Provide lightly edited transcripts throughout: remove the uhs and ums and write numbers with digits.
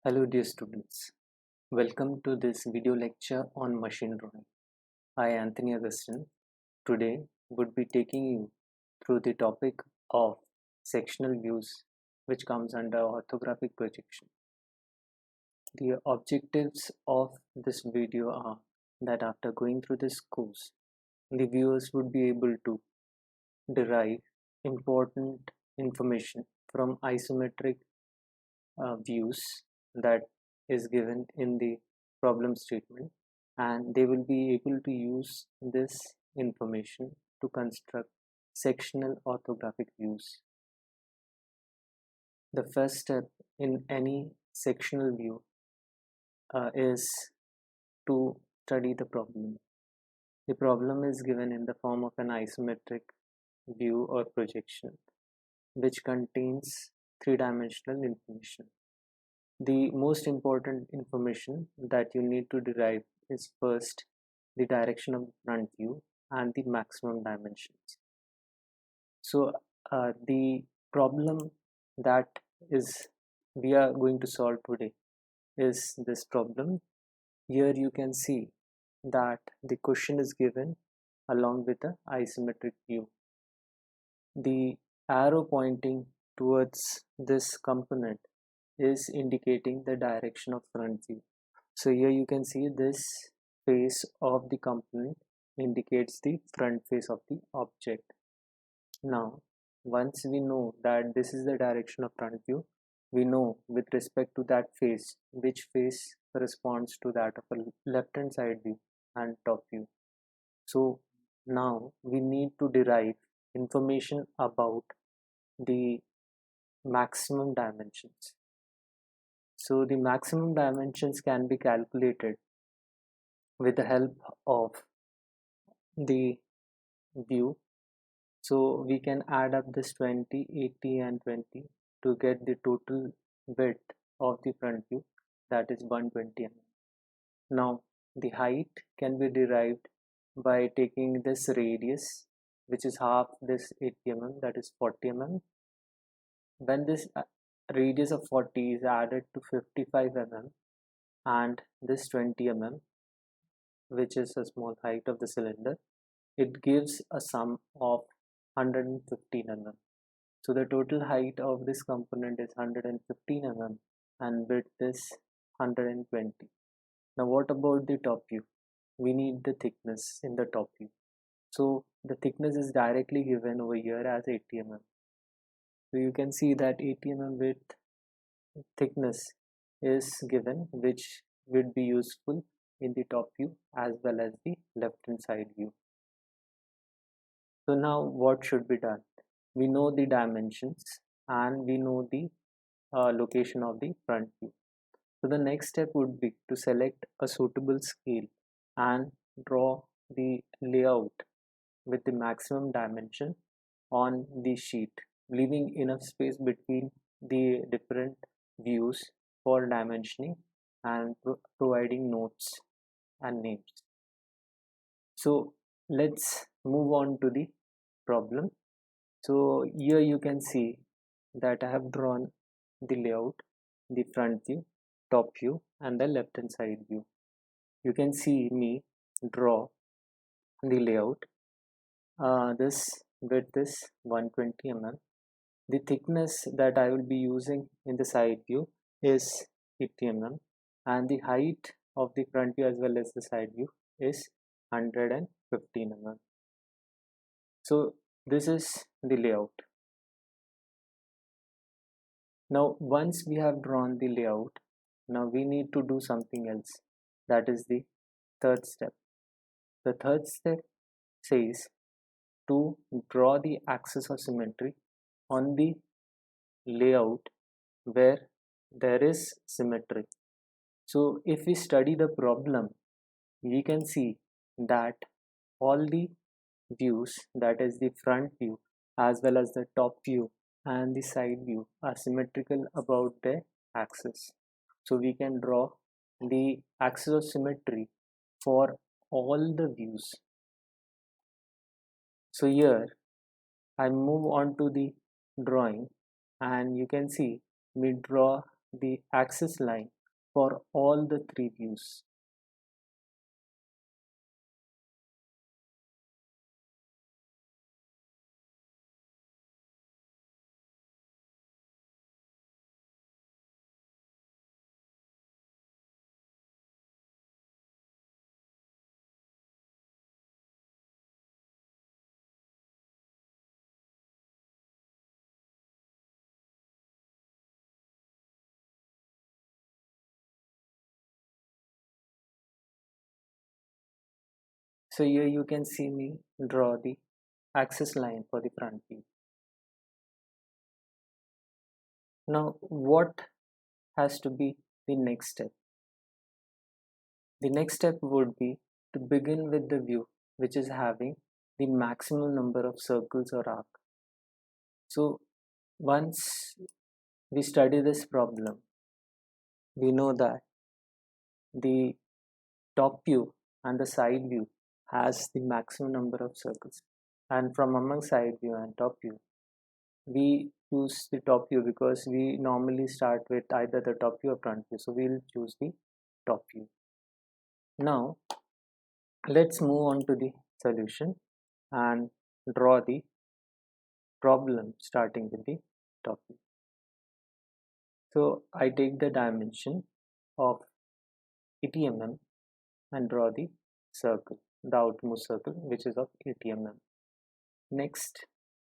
Hello dear students, welcome to this video lecture on machine drawing. I am Anthony Augustine. Today would be taking you through the topic of sectional views which comes under orthographic projection. The objectives of this video are that after going through this course, the viewers would be able to derive important information from isometric views that is given in the problem statement, and they will be able to use this information to construct sectional orthographic views. The first step in any sectional view is to study the problem. The problem is given in the form of an isometric view or projection which contains three-dimensional information. The most important information that you need to derive is first the direction of the front view and the maximum dimensions. So the problem that is we are going to solve today is this problem. Here you can see that the question is given along with the isometric view. The arrow pointing towards this component is indicating the direction of front view. So here you can see this face of the component indicates the front face of the object. Now once we know that this is the direction of front view, we know with respect to that face which face corresponds to that of a left hand side view and top view. So now we need to derive information about the maximum dimensions. So the maximum dimensions can be calculated with the help of the view. So we can add up this 20, 80 and 20 to get the total width of the front view, that is 120 mm. Now the height can be derived by taking this radius, which is half this 80 mm, that is 40 mm. When this radius of 40 is added to 55 mm and this 20 mm, which is a small height of the cylinder, it gives a sum of 115 mm. So the total height of this component is 115 mm and width is 120. Now what about the top view? We need the thickness in the top view. So the thickness is directly given over here as 80 mm. So you can see that 80 mm width thickness is given, which would be useful in the top view as well as the left hand side view. So now what should be done? We know the dimensions and we know the location of the front view. So the next step would be to select a suitable scale and draw the layout with the maximum dimension on the sheet, leaving enough space between the different views for dimensioning and providing notes and names. So let's move on to the problem. So here you can see that I have drawn the layout, the front view, top view and the left hand side view. You can see me draw the layout. This width is 120 mm. The thickness that I will be using in the side view is 80 mm and the height of the front view as well as the side view is 115 mm. So this is the layout. Now once we have drawn the layout, now we need to do something else. That is the third step. The third step says to draw the axis of symmetry on the layout where there is symmetry. So if we study the problem, we can see that all the views, that is the front view as well as the top view and the side view, are symmetrical about their axis. So we can draw the axis of symmetry for all the views. So here I move on to the drawing and you can see we draw the axis line for all the three views. So here you can see me draw the axis line for the front view. Now what has to be the next step? The next step would be to begin with the view which is having the maximum number of circles or arc. So once we study this problem, we know that the top view and the side view has the maximum number of circles, and from among side view and top view we choose the top view because we normally start with either the top view or front view, so we'll choose the top view. Now let's move on to the solution and draw the problem starting with the top view. So I take the dimension of 80 mm and draw the circle, the outermost circle, which is of 80 mm. Next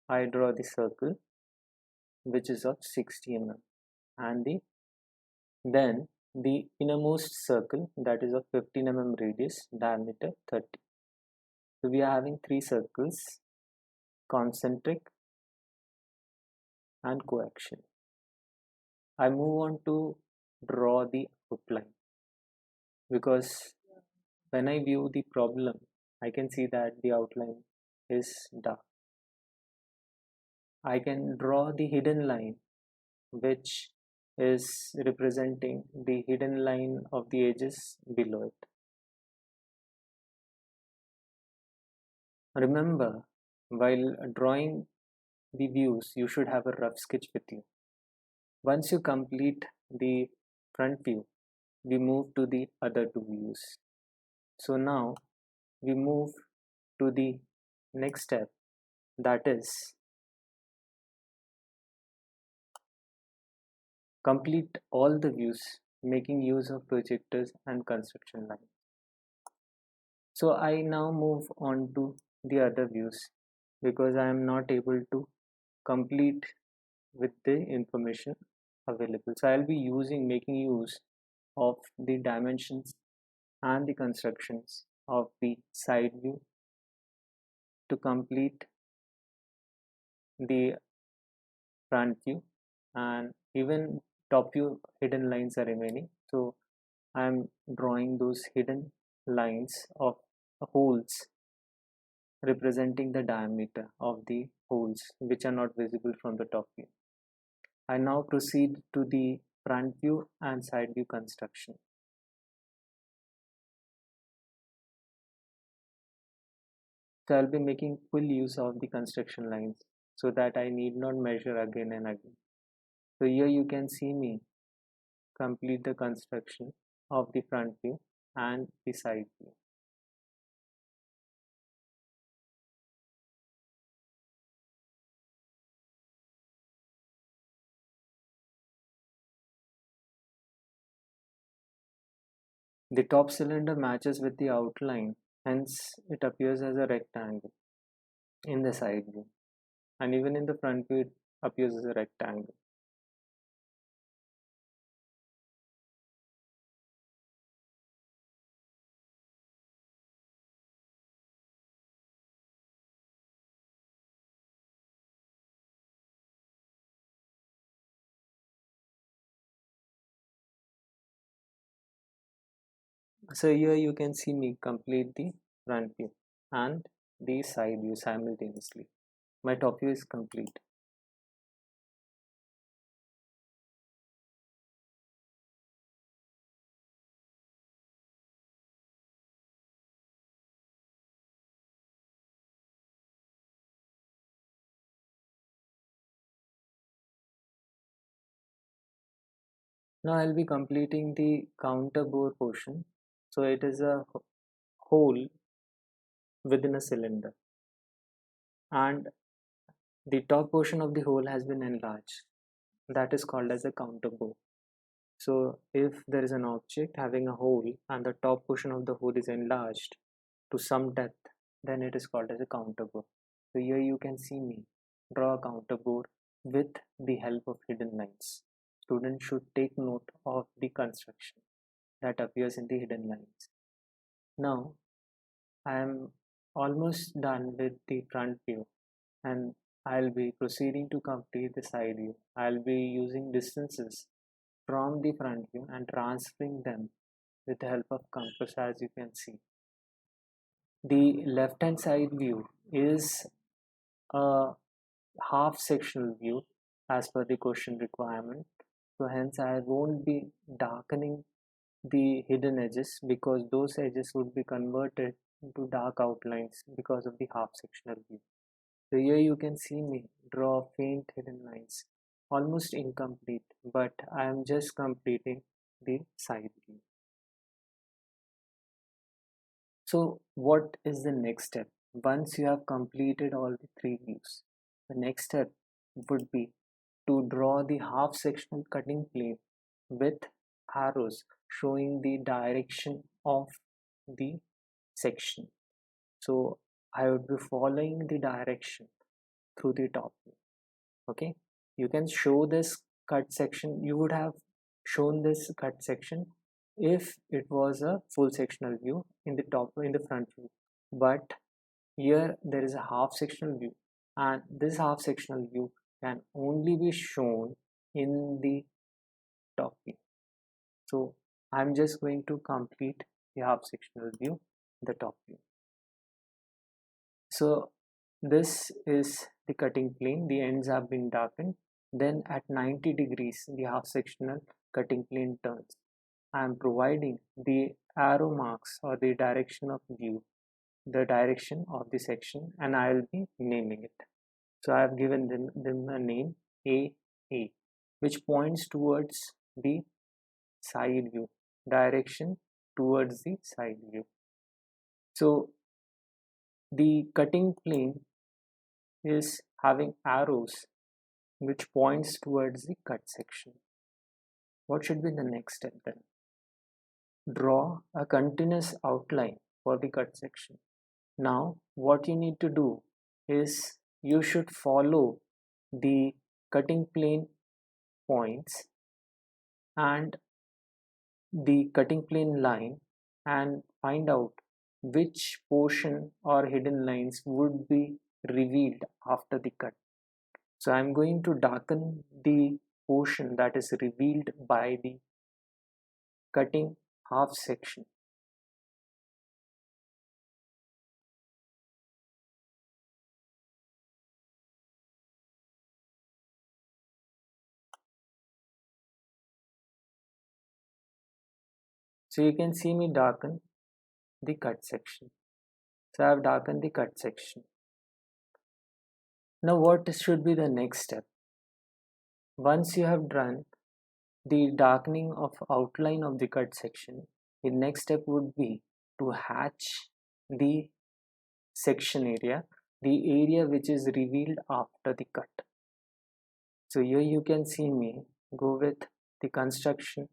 I draw the circle which is of 60 mm, and then the innermost circle that is of 15 mm radius, diameter 30. So we are having three circles, concentric and coaxial. I move on to draw the outline because when I view the problem I can see that the outline is dark. I can draw the hidden line which is representing the hidden line of the edges below it. Remember, while drawing the views, you should have a rough sketch with you. Once you complete the front view, we move to the other two views. So now we move to the next step, that is complete all the views making use of projectors and construction lines. So I now move on to the other views because I am not able to complete with the information available. So I'll be making use of the dimensions and the constructions of the side view to complete the front view, and even top view hidden lines are remaining. So I'm drawing those hidden lines of holes representing the diameter of the holes which are not visible from the top view. I now proceed to the front view and side view construction. So I'll be making full use of the construction lines so that I need not measure again and again. So here you can see me complete the construction of the front view and the side view. The top cylinder matches with the outline, hence it appears as a rectangle in the side view, and even in the front view it appears as a rectangle. So here you can see me complete the front view and the side view simultaneously. My top view is complete. Now I'll be completing the counter bore portion. So it is a hole within a cylinder, and the top portion of the hole has been enlarged. That is called as a counter bore. So if there is an object having a hole and the top portion of the hole is enlarged to some depth, then it is called as a counter bore. So here you can see me draw a counter bore with the help of hidden lines. Students should take note of the construction that appears in the hidden lines. Now I am almost done with the front view, and I'll be proceeding to complete the side view. I'll be using distances from the front view and transferring them with the help of compass, as you can see. The left hand side view is a half sectional view as per the question requirement. So hence I won't be darkening the hidden edges because those edges would be converted into dark outlines because of the half sectional view. So here you can see me draw faint hidden lines, almost incomplete, but I am just completing the side view. So what is the next step? Once you have completed all the three views, the next step would be to draw the half sectional cutting plane with arrows showing the direction of the section. So I would be following the direction through the top view. Okay, you can show this cut section. You would have shown this cut section if it was a full sectional view in the front view, but here there is a half sectional view, and this half sectional view can only be shown in the top view. So I'm just going to complete the half sectional view, the top view. So this is the cutting plane, the ends have been darkened. Then at 90 degrees, the half sectional cutting plane turns. I am providing the arrow marks or the direction of view, the direction of the section, and I will be naming it. So I have given them a name AA, which points towards the side view, direction towards the side view. So the cutting plane is having arrows which points towards the cut section. What should be the next step then? Draw a continuous outline for the cut section. Now what you need to do is you should follow the cutting plane points and the cutting plane line and find out which portion or hidden lines would be revealed after the cut. So I'm going to darken the portion that is revealed by the cutting half section. So you can see me darken the cut section. So I have darkened the cut section. Now what should be the next step? Once you have done the darkening of outline of the cut section, the next step would be to hatch the section area, the area which is revealed after the cut. So here you can see me go with the construction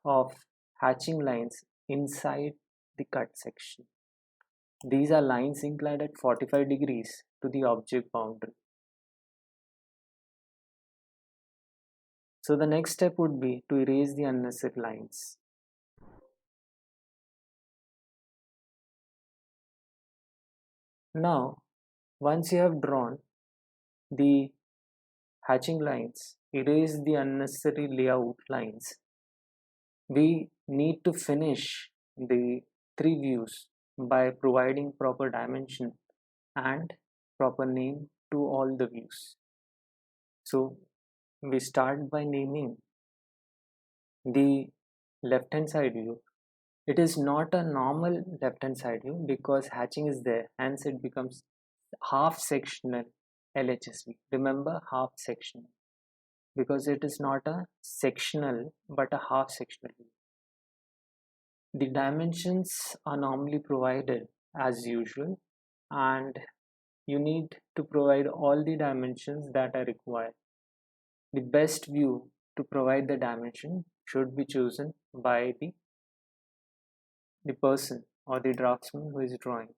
of hatching lines inside the cut section. These are lines inclined at 45 degrees to the object boundary. So the next step would be to erase the unnecessary lines. Now, once you have drawn the hatching lines, erase the unnecessary layout lines, we need to finish the three views by providing proper dimension and proper name to all the views. So we start by naming the left hand side view. It is not a normal left hand side view because hatching is there, hence it becomes half sectional LHSV. Remember, half sectional. because it is not a sectional but a half sectional view. The dimensions are normally provided as usual, and you need to provide all the dimensions that are required. The best view to provide the dimension should be chosen by the person or the draftsman who is drawing.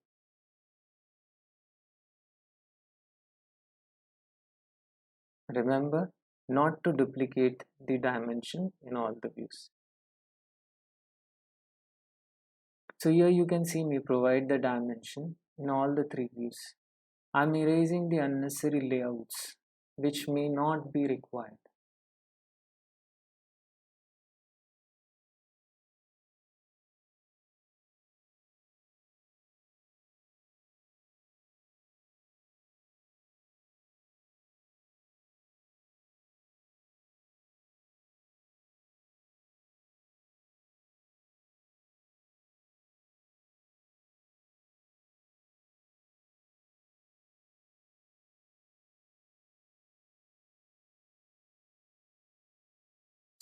Remember not to duplicate the dimension in all the views. So here you can see me provide the dimension in all the three views. I'm erasing the unnecessary layouts which may not be required.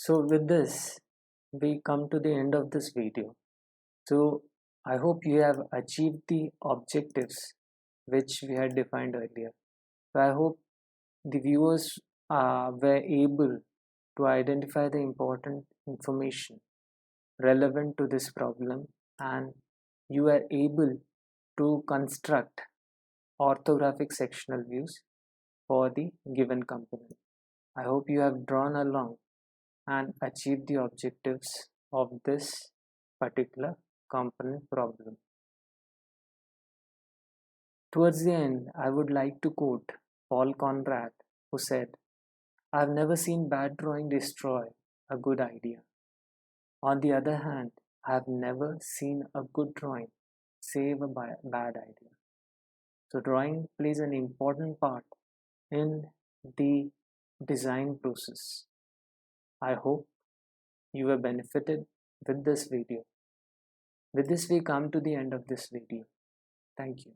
So with this, we come to the end of this video. So I hope you have achieved the objectives which we had defined earlier. So I hope the viewers were able to identify the important information relevant to this problem, and you are able to construct orthographic sectional views for the given component. I hope you have drawn along and achieved the objectives of this particular component problem. Towards the end, I would like to quote Paul Conrad, who said, "I've never seen bad drawing destroy a good idea. On the other hand, I've never seen a good drawing save a bad idea." So, drawing plays an important part in the design process. I hope you were benefited with this video. With this, we come to the end of this video. Thank you.